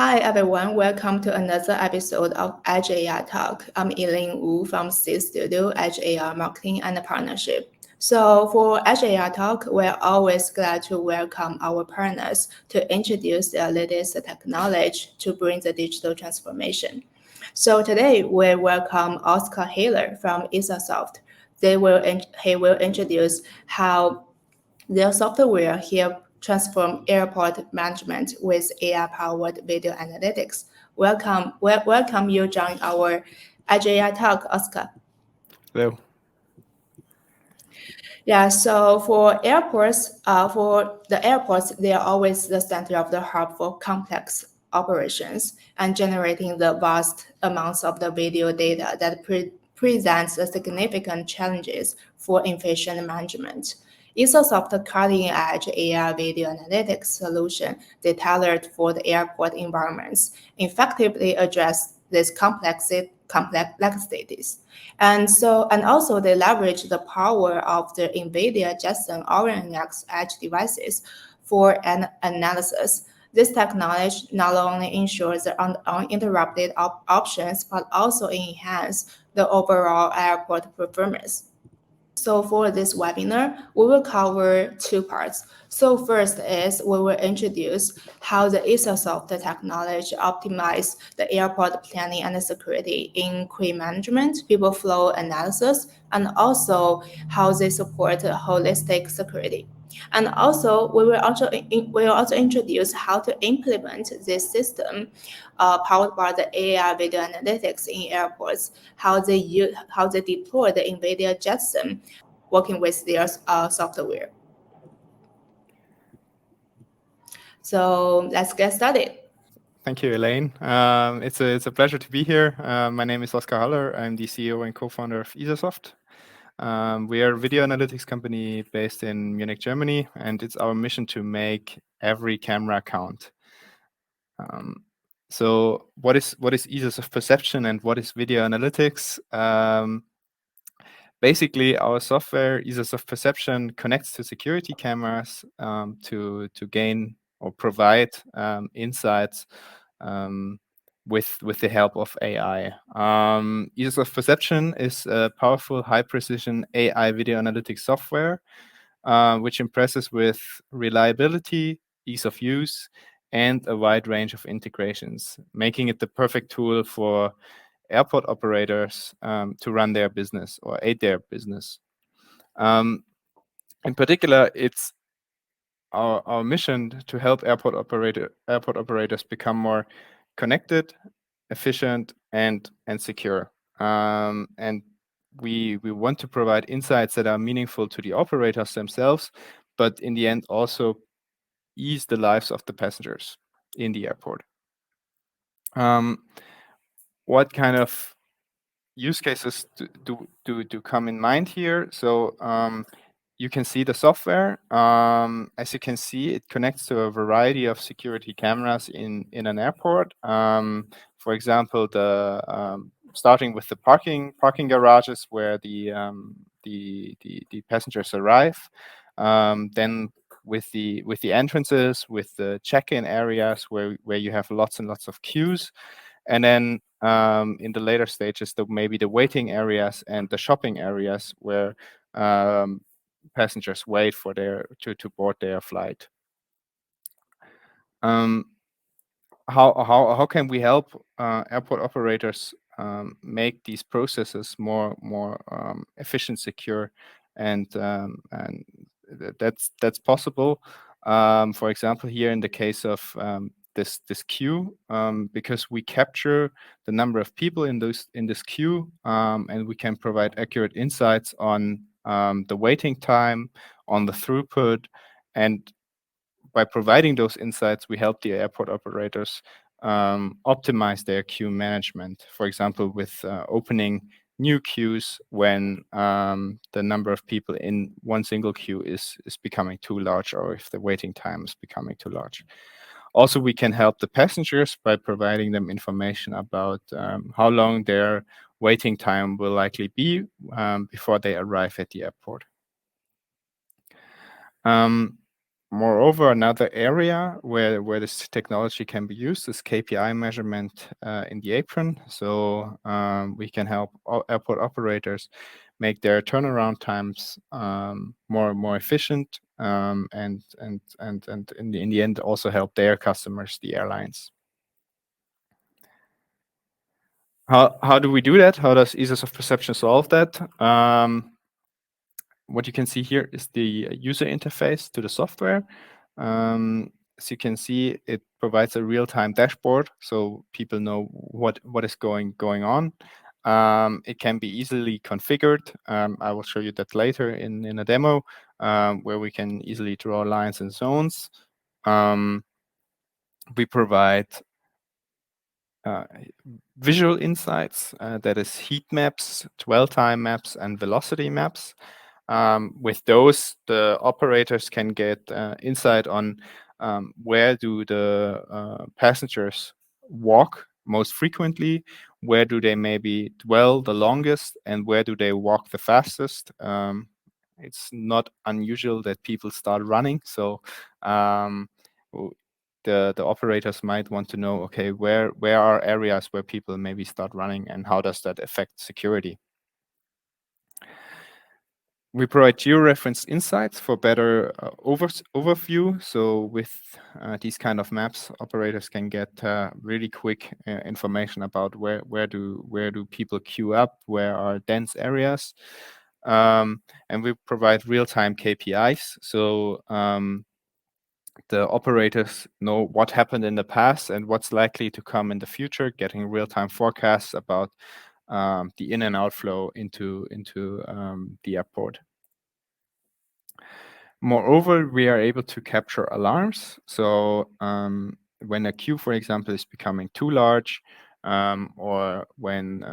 Hi everyone, welcome to another episode of Edge AI Talk. I'm Elaine Wu from C Studio, Edge AI Marketing and Partnership. So for Edge AI Talk, we're always glad to welcome our partners to introduce their latest technology to bring the digital transformation. So today we welcome Oscar Hiller from Isarsoft. He will introduce how their software help transform airport management with AI-powered video analytics. Welcome you join our AI talk, Oscar. Hello. Yeah, so for the airports, they are always the center of the hub for complex operations and generating the vast amounts of the video data that presents the significant challenges for efficient management. Isarsoft cutting-edge AI video analytics solution they tailored for the airport environments effectively address these complexities. And also they leverage the power of the NVIDIA Jetson Orin NX edge devices for an analysis. This technology not only ensures the uninterrupted options, but also enhance the overall airport performance. So for this webinar, we will cover two parts. So first is we will introduce how the Isarsoft technology optimize the airport planning and security in crew management, people flow analysis, and also how they support holistic security. And also, we will also introduce how to implement this system powered by the AI video analytics in airports, how they deploy the NVIDIA Jetson working with their software. So let's get started. Thank you, Elaine. It's a pleasure to be here. My name is Oscar Haller. I'm the CEO and co-founder of Isarsoft. We are a video analytics company based in Munich, Germany, and it's our mission to make every camera count. So what is Isarsoft perception and what is video analytics? Basically, our software, Isarsoft Perception, connects to security cameras to gain or provide insights with the help of AI. Isarsoft Perception is a powerful, high-precision AI video analytics software, which impresses with reliability, ease of use, and a wide range of integrations, making it the perfect tool for airport operators to run their business or aid their business. In particular, it's our mission to help airport operators become more connected, efficient, and secure. And we want to provide insights that are meaningful to the operators themselves, but in the end also ease the lives of the passengers in the airport. What kind of use cases do come in mind here? So you can see the software. As you can see, it connects to a variety of security cameras in an airport. For example, starting with the parking garages where the passengers arrive. Then with the entrances, with the check-in areas where you have lots and lots of queues. And then in the later stages, maybe the waiting areas and the shopping areas where passengers wait for to board their flight. How can we help airport operators make these processes more efficient, secure, and that's possible. For example, here in the case of this queue, because we capture the number of people in this queue, and we can provide accurate insights on the waiting time, on the throughput, and by providing those insights, we help the airport operators optimize their queue management. For example, with opening new queues when the number of people in one single queue is becoming too large, or if the waiting time is becoming too large. Also, we can help the passengers by providing them information about how long their waiting time will likely be before they arrive at the airport. Moreover, another area where this technology can be used is KPI measurement in the apron. So we can help airport operators make their turnaround times more efficient, and in the end also help their customers, the airlines. How do we do that? How does Isarsoft Perception solve that? What you can see here is the user interface to the software. As you can see, it provides a real-time dashboard, so people know what is going on. It can be easily configured. I will show you that later in a demo, where we can easily draw lines and zones. We provide visual insights, that is heat maps, dwell time maps, and velocity maps. With those, the operators can get insight on where do the passengers walk most frequently, where do they maybe dwell the longest, and where do they walk the fastest. It's not unusual that people start running, so the operators might want to know, okay, where are areas where people maybe start running, and how does that affect security? We provide geo-referenced insights for better overview. So with these kind of maps, operators can get really quick information about where do people queue up, where are dense areas, and we provide real-time KPIs. So the operators know what happened in the past and what's likely to come in the future, getting real-time forecasts about the in and outflow into the airport. Moreover, we are able to capture alarms. So when a queue, for example, is becoming too large, or when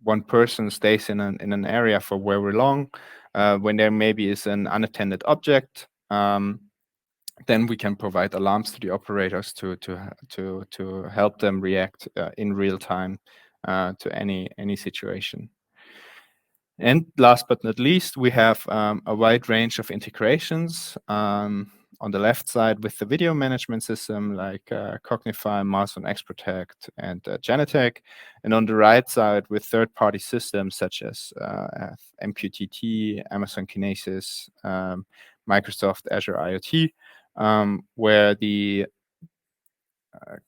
one person stays in an area for very long, when there maybe is an unattended object, then we can provide alarms to the operators to help them react in real time to any situation. And last but not least, we have a wide range of integrations. On the left side with the video management system like Cognify, Milestone X-Protect, and Genetec. And on the right side with third-party systems such as MQTT, Amazon Kinesis, Microsoft Azure IoT, where the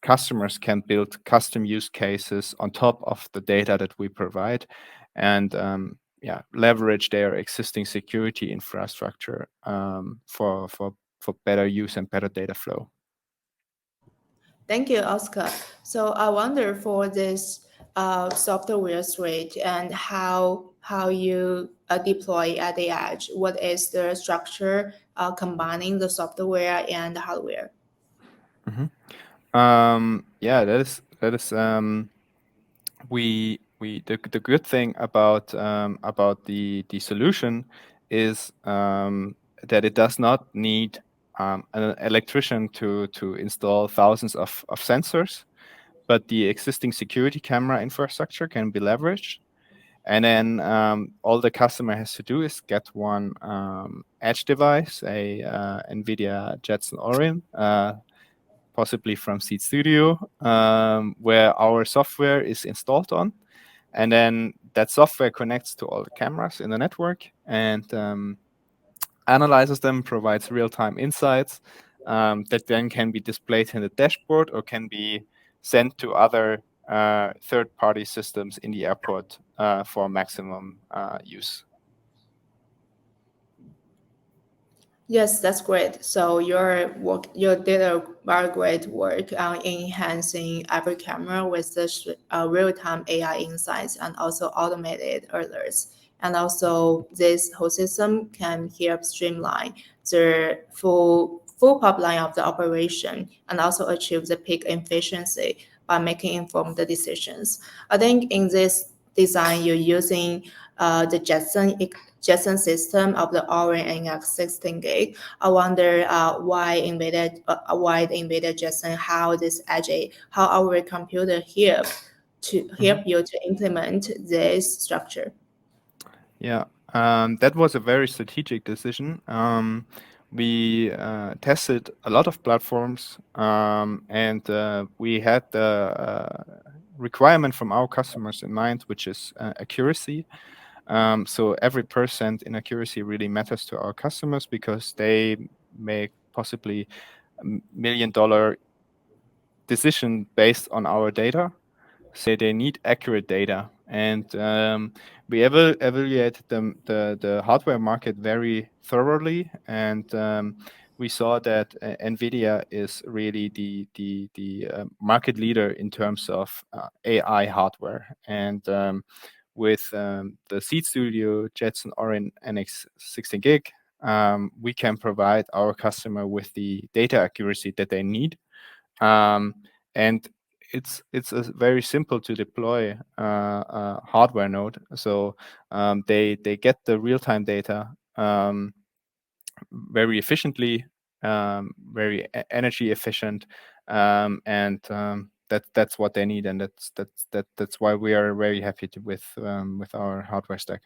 customers can build custom use cases on top of the data that we provide, and leverage their existing security infrastructure for better use and better data flow. Thank you, Oscar. So I wonder for this software suite and how you deploy at the edge. What is the structure combining the software and the hardware? Yeah, that is the good thing about the solution is that it does not need an electrician to install thousands of sensors, but the existing security camera infrastructure can be leveraged. And then all the customer has to do is get one edge device, a NVIDIA Jetson Orin, possibly from Seed Studio, where our software is installed on. And then that software connects to all the cameras in the network and analyzes them, provides real-time insights that then can be displayed in the dashboard or can be sent to other third-party systems in the airport for maximum use. Yes, that's great. So you did a very great work on enhancing every camera with the real-time AI insights and also automated alerts. And also, this whole system can help streamline the full pipeline of the operation and also achieve the peak efficiency by making informed decisions. I think in this design, you're using the Jetson system of the Orin NX 16 gig. I wonder why the NVIDIA Jetson, how our computer help you to implement this structure. Yeah, that was a very strategic decision. we tested a lot of platforms, and we had the requirement from our customers in mind, which is accuracy. So every percent in accuracy really matters to our customers because they make possibly $1 million decision based on our data. So they need accurate data, and we evaluated the hardware market very thoroughly, and we saw that NVIDIA is really the market leader in terms of AI hardware, and with the Seed Studio Jetson Orin NX 16 gig, we can provide our customer with the data accuracy that they need, and it's a very simple to deploy hardware node. So they get the real-time data very efficiently, very energy efficient, and that's what they need, and that's why we are very happy with our hardware stack.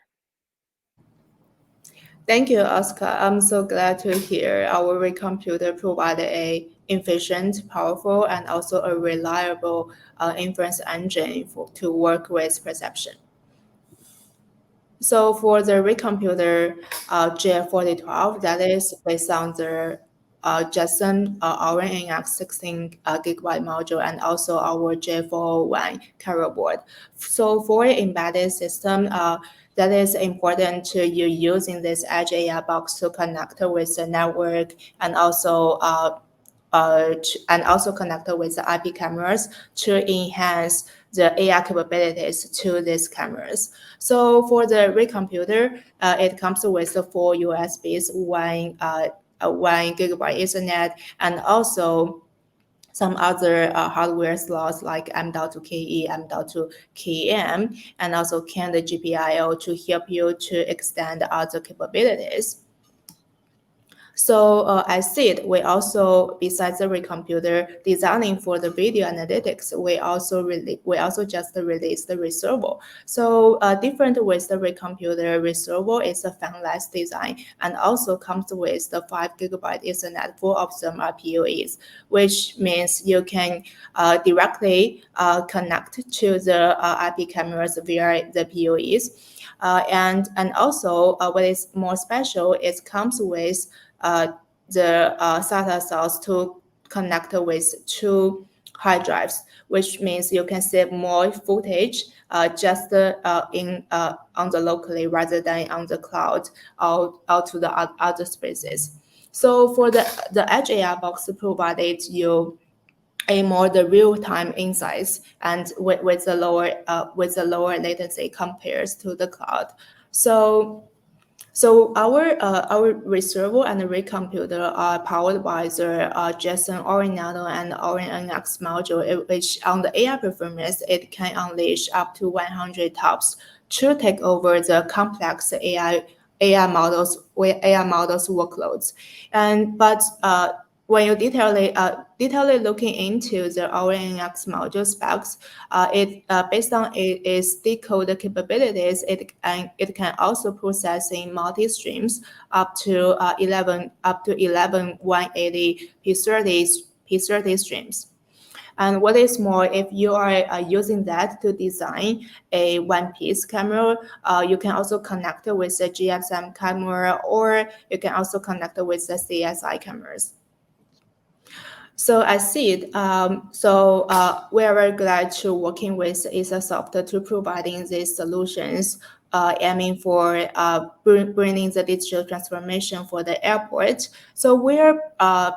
Thank you, Oscar. I'm so glad to hear our Ray computer provided a efficient, powerful, and also a reliable inference engine to work with perception. So for the Ray computer J4012, that is based on the Jetson Orin NX 16 gigabyte module and also our J401 carrier board. So for an embedded system, that is important to you using this edge AI box to connect with the network and also connect with the IP cameras to enhance the AI capabilities to these cameras. So for the Ray computer, it comes with the 4 USBs, 1 gigabyte Ethernet, and also some other hardware slots like M.2KE, M.2KM, and also CAN the GPIO to help you to extend other capabilities. So I said, we also, besides the Ray computer designing for the video analytics, we also just released the reservoir. So different with the Ray computer, reservoir is a fanless design and also comes with the 5 gigabyte Ethernet. 4 of them are PoEs, which means you can directly connect to the IP cameras via the PoEs. And also what is more special, it comes with the SATA cells to connect with 2 hard drives, which means you can save more footage just on the locally rather than on the cloud out to the other spaces. So for the Edge AI box provided you a more the real-time insights and with the lower latency compares to the cloud. So our reservoir and the Ray computer are powered by the Jetson Orin Nano and Orin NX module, which on the AI performance, it can unleash up to 100 TOPS to take over the complex AI models workloads. But when you detailedly looking into the Orin NX module specs, based on its decode capabilities, it can also process in multi streams up to 11 180 P30 streams. And what is more, if you are using that to design a one-piece camera, you can also connect it with the GSM camera, or you can also connect it with the CSI cameras. So I see it. We are very glad to working with Isarsoft to providing these solutions, aiming for bringing the digital transformation for the airport. So we're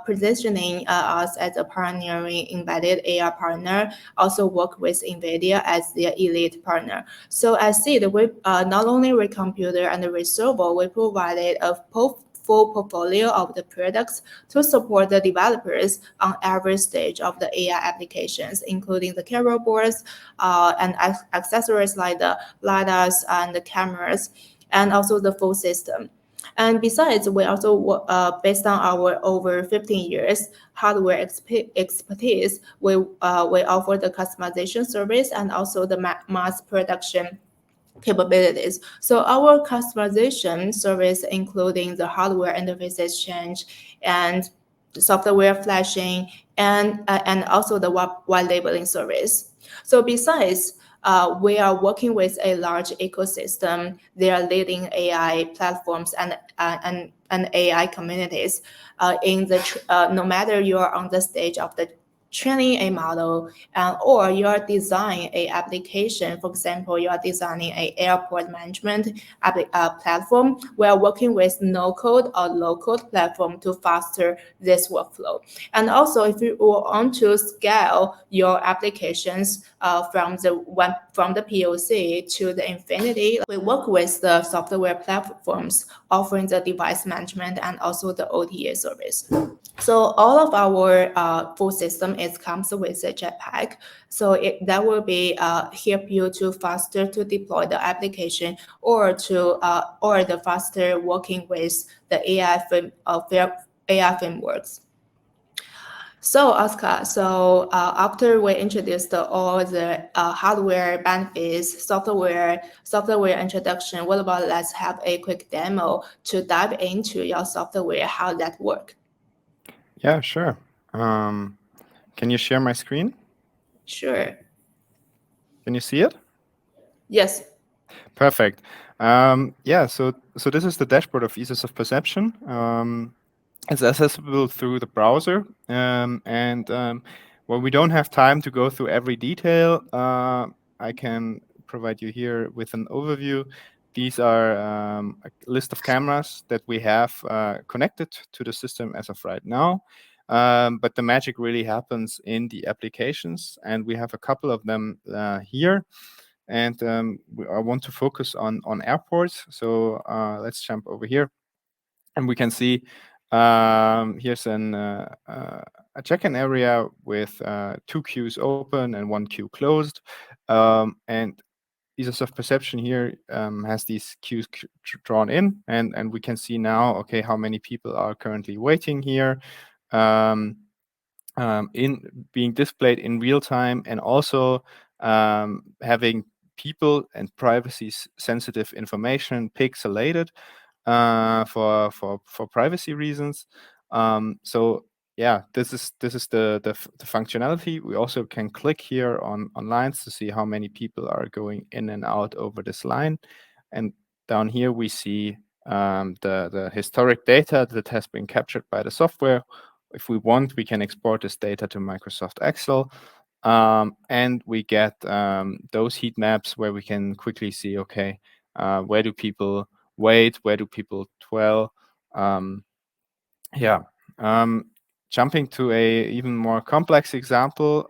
positioning us as a pioneering embedded AI partner, also work with NVIDIA as their elite partner. So I see that we not only Ray computer and the reservoir, we provided a full portfolio of the products to support the developers on every stage of the AI applications, including the carrier boards and accessories like the LiDARs and the cameras, and also the full system. And besides, we also, based on our over 15 years hardware expertise, we offer the customization service and also the mass production capabilities. So our customization service, including the hardware interfaces change and software flashing and also the white labeling service. So besides, we are working with a large ecosystem. They are leading AI platforms and AI communities. No matter you are on the stage of the training a model or you are designing a application. For example, you are designing a airport management platform. We are working with no code or low code platform to foster this workflow. And also, if you want to scale your applications from the POC to the infinity, we work with the software platforms offering the device management and also the OTA service. So all of our full system comes with a Jetpack. So that will be help you to faster to deploy the application or the faster working with the AI frameworks. So Oscar, after we introduced all the hardware benefits, software introduction, what about let's have a quick demo to dive into your software, how that work? Yeah, sure. Can you share my screen? Sure. Can you see it? Yes. Perfect. Yeah, so this is the dashboard of Isarsoft Perception. It's accessible through the browser, well, we don't have time to go through every detail. I can provide you here with an overview. These are a list of cameras that we have connected to the system as of right now. But the magic really happens in the applications, and we have a couple of them here. And I want to focus on airports. So let's jump over here, and we can see here's a check-in area with 2 queues open and 1 queue closed. And Isarsoft Perception here has these queues drawn in, and we can see now, okay, how many people are currently waiting here. In being displayed in real time, and also having people and privacy sensitive information pixelated for privacy reasons. So yeah, this is the functionality. We also can click here on lines to see how many people are going in and out over this line, and down here we see the historic data that has been captured by the software. If we want, we can export this data to Microsoft Excel, and we get those heat maps where we can quickly see, okay, where do people wait, where do people dwell. Yeah. Jumping to a even more complex example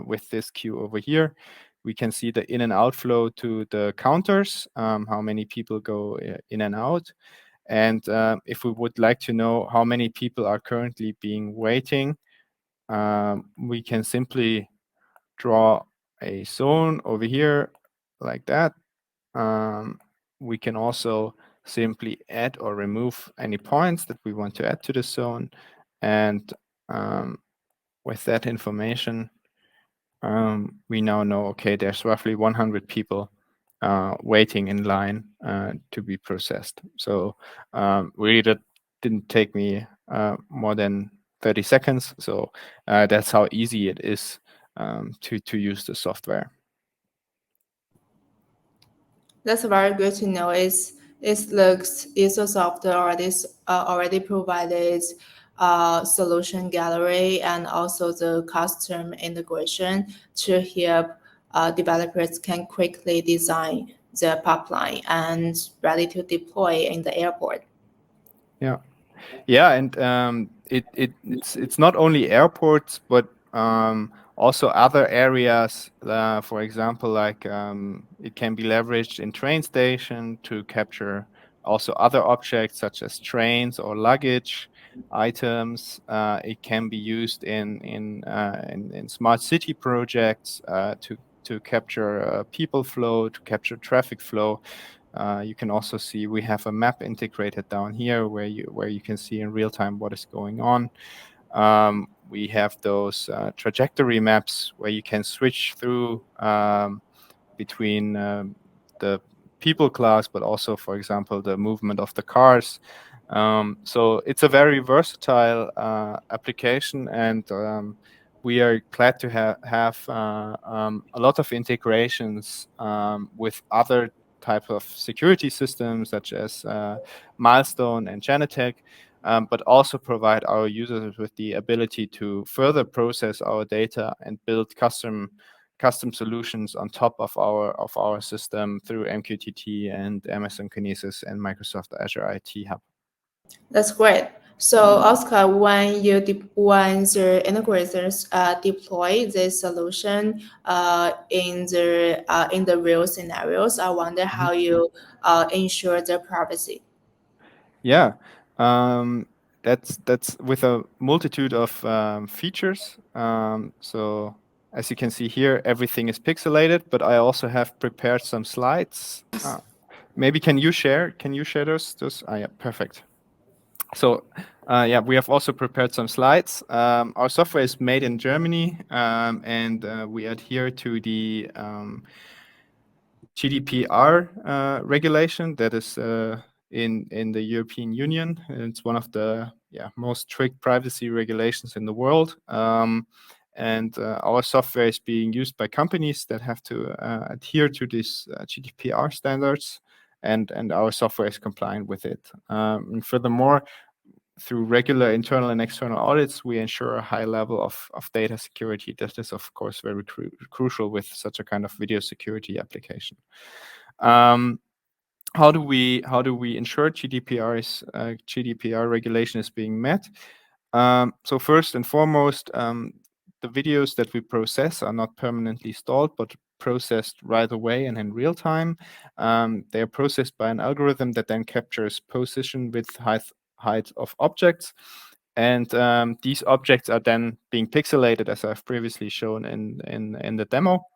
with this queue over here, we can see the in and out flow to the counters, how many people go in and out. And if we would like to know how many people are currently being waiting, we can simply draw a zone over here like that. We can also simply add or remove any points that we want to add to the zone. And with that information, we now know, okay, there's roughly 100 people waiting in line to be processed. So really that didn't take me more than 30 seconds. So that's how easy it is to use the software. That's very good to know. It looks Isarsoft already provided solution gallery and also the custom integration to help developers can quickly design the pipeline and ready to deploy in the airport. Yeah. Yeah, and it's not only airports, but also other areas. For example, like it can be leveraged in train station to capture also other objects such as trains or luggage items. It can be used in smart city projects to capture people flow, to capture traffic flow. You can also see we have a map integrated down here where you can see in real time what is going on. We have those trajectory maps where you can switch through between the people class, but also, for example, the movement of the cars. So it's a very versatile application, and we are glad to have a lot of integrations with other type of security systems such as Milestone and Genetec, but also provide our users with the ability to further process our data and build custom solutions on top of our system through MQTT and Amazon Kinesis and Microsoft Azure IT Hub. That's great. So, Oscar, when the integrators deploy this solution in the real scenarios, I wonder how you ensure the privacy. Yeah, that's with a multitude of features. So as you can see here, everything is pixelated, but I also have prepared some slides. Maybe can you share those? Yeah, perfect. So yeah, we have also prepared some slides. Our software is made in Germany, and we adhere to the GDPR regulation that is in the European Union. It's one of the most strict privacy regulations in the world. And our software is being used by companies that have to adhere to these GDPR standards, and our software is compliant with it. And furthermore, through regular internal and external audits, we ensure a high level of data security. That is, of course, very crucial with such a kind of video security application. How do we ensure GDPR regulation is being met? So first and foremost, the videos that we process are not permanently stalled, but processed right away and in real time. They are processed by an algorithm that then captures position, width, height of objects. And these objects are then being pixelated, as I've previously shown in the demo.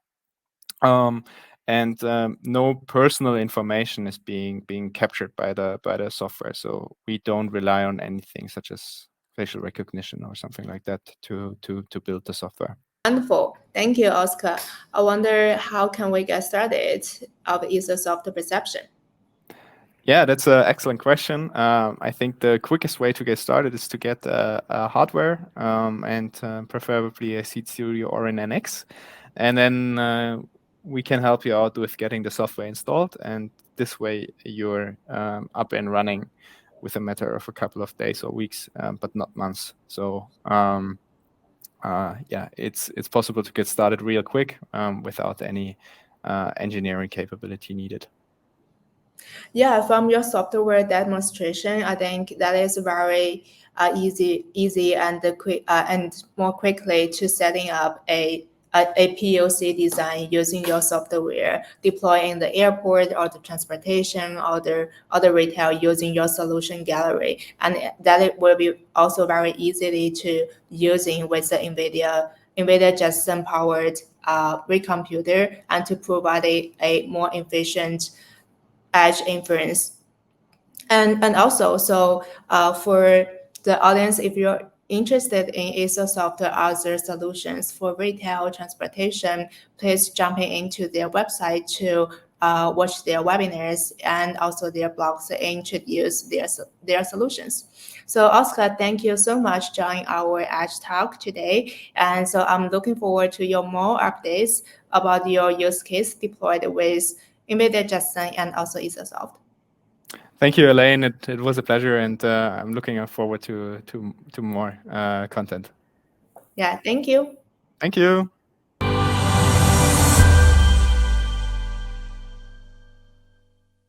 And no personal information is being captured by the software. So we don't rely on anything such as facial recognition or something like that to build the software. Wonderful. Thank you, Oscar. I wonder how can we get started of Isarsoft perception? Yeah, that's an excellent question. I think the quickest way to get started is to get a hardware and preferably a Seed Studio Orin NX. And then we can help you out with getting the software installed. And this way you're up and running with a matter of a couple of days or weeks, but not months. So yeah, it's possible to get started real quick without any engineering capability needed. Yeah, from your software demonstration, I think that is very easy and quick and more quickly to setting up a POC design using your software, deploying the airport or the transportation or the retail using your solution gallery, and that it will be also very easily to using with the NVIDIA Jetson powered recomputer, and to provide a more efficient edge inference. And also, so for the audience, if you're interested in Isarsoft or other solutions for retail transportation, please jump into their website to watch their webinars and also their blogs to introduce their solutions. So Oscar, thank you so much joining our Edge Talk today. And so I'm looking forward to your more updates about your use case deployed with NVIDIA Jetson and also Isarsoft. Thank you, Elaine. It was a pleasure, and I'm looking forward to more content. Yeah, thank you. Thank you.